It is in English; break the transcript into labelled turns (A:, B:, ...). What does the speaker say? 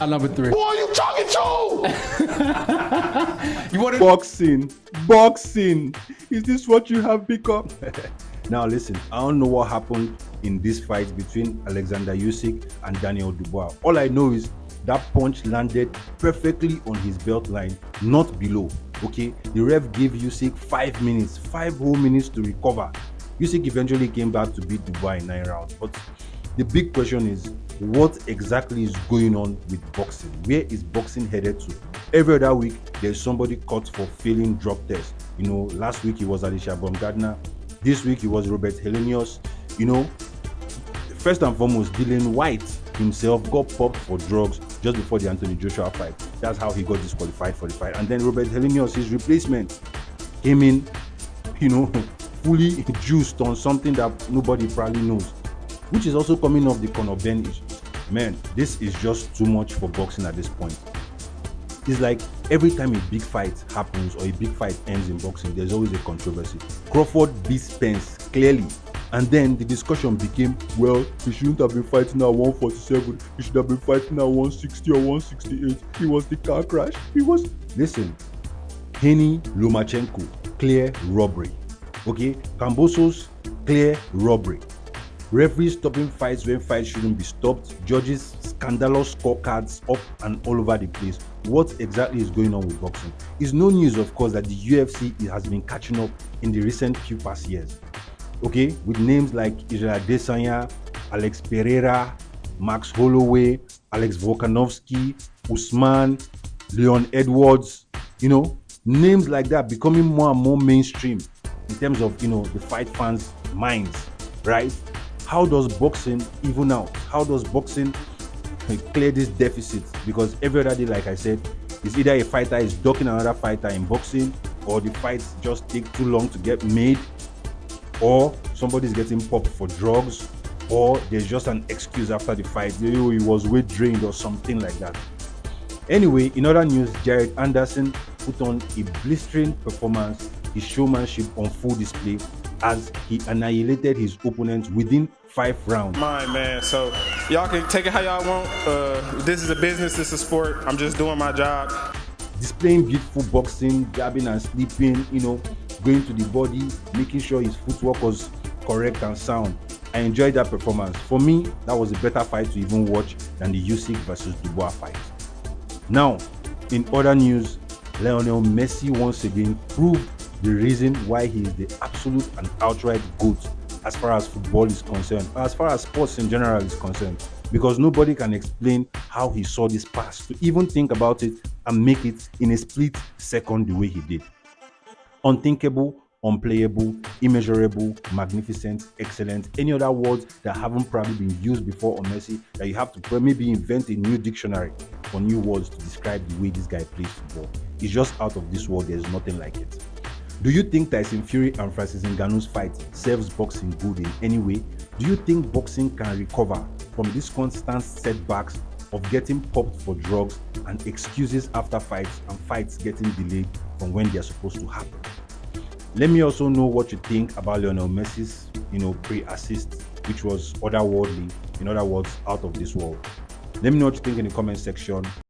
A: At number 3.
B: Who are you talking to?
A: You want to
C: Boxing. Is this what you have become? Now listen, I don't know what happened in this fight between Alexander Usyk and Daniel Dubois. All I know is that punch landed perfectly on his belt line, not below. Okay, the ref gave Usyk 5 minutes, 5 whole minutes to recover. Usyk eventually came back to beat Dubois in 9 rounds. But the big question is, what exactly is going on with boxing? Where is boxing headed to? Every other week, there's somebody caught for failing drug tests. Last week it was Alicia Baumgardner. This week it was Robert Helenius. First and foremost, Dylan White himself got popped for drugs just before the Anthony Joshua fight. That's how he got disqualified for the fight. And then Robert Helenius, his replacement, came in, fully juiced on something that nobody probably knows, which is also coming off the Conor Ben issue. Man, this is just too much for boxing at this point. It's like every time a big fight happens or a big fight ends in boxing, there's always a controversy. Crawford beat Spence clearly, and then the discussion became, well, he shouldn't have been fighting at 147. He should have been fighting at 160 or 168. He was the car crash. Listen, Henny Lomachenko, clear robbery. Okay, Kambosos, clear robbery. Referees stopping fights when fights shouldn't be stopped. Judges, scandalous scorecards up and all over the place. What exactly is going on with boxing? It's no news, of course, that the UFC has been catching up in the recent few past years. Okay, with names like Israel Adesanya, Alex Pereira, Max Holloway, Alex Volkanovski, Usman, Leon Edwards, names like that becoming more and more mainstream in terms of, the fight fans' minds, right? How does boxing even out? How does boxing clear this deficit? Because every other day, like I said, it's either a fighter is ducking another fighter in boxing, or the fights just take too long to get made, or somebody's getting popped for drugs, or there's just an excuse after the fight. He was weight drained or something like that. Anyway, in other news, Jared Anderson put on a blistering performance, his showmanship on full display as he annihilated his opponent within 5 rounds.
D: Mine, man. So y'all can take it how y'all want. This is a business, this is a sport. I'm just doing my job.
C: Displaying beautiful boxing, grabbing and sleeping, going to the body, making sure his footwork was correct and sound. I enjoyed that performance. For me, that was a better fight to even watch than the Usyk versus Dubois fight. Now, in other news, Lionel Messi once again proved the reason why he is the absolute and outright GOAT as far as football is concerned, as far as sports in general is concerned, because nobody can explain how he saw this pass to even think about it and make it in a split second the way he did. Unthinkable, unplayable, immeasurable, magnificent, excellent, any other words that haven't probably been used before on Messi, that you have to maybe invent a new dictionary for new words to describe the way this guy plays football. It's just out of this world. There's nothing like it. Do you think Tyson Fury and Francis Ngannou's fight serves boxing good in any way? Do you think boxing can recover from these constant setbacks of getting popped for drugs and excuses after fights and fights getting delayed from when they're supposed to happen? Let me also know what you think about Lionel Messi's, pre-assist, which was otherworldly, in other words, out of this world. Let me know what you think in the comment section.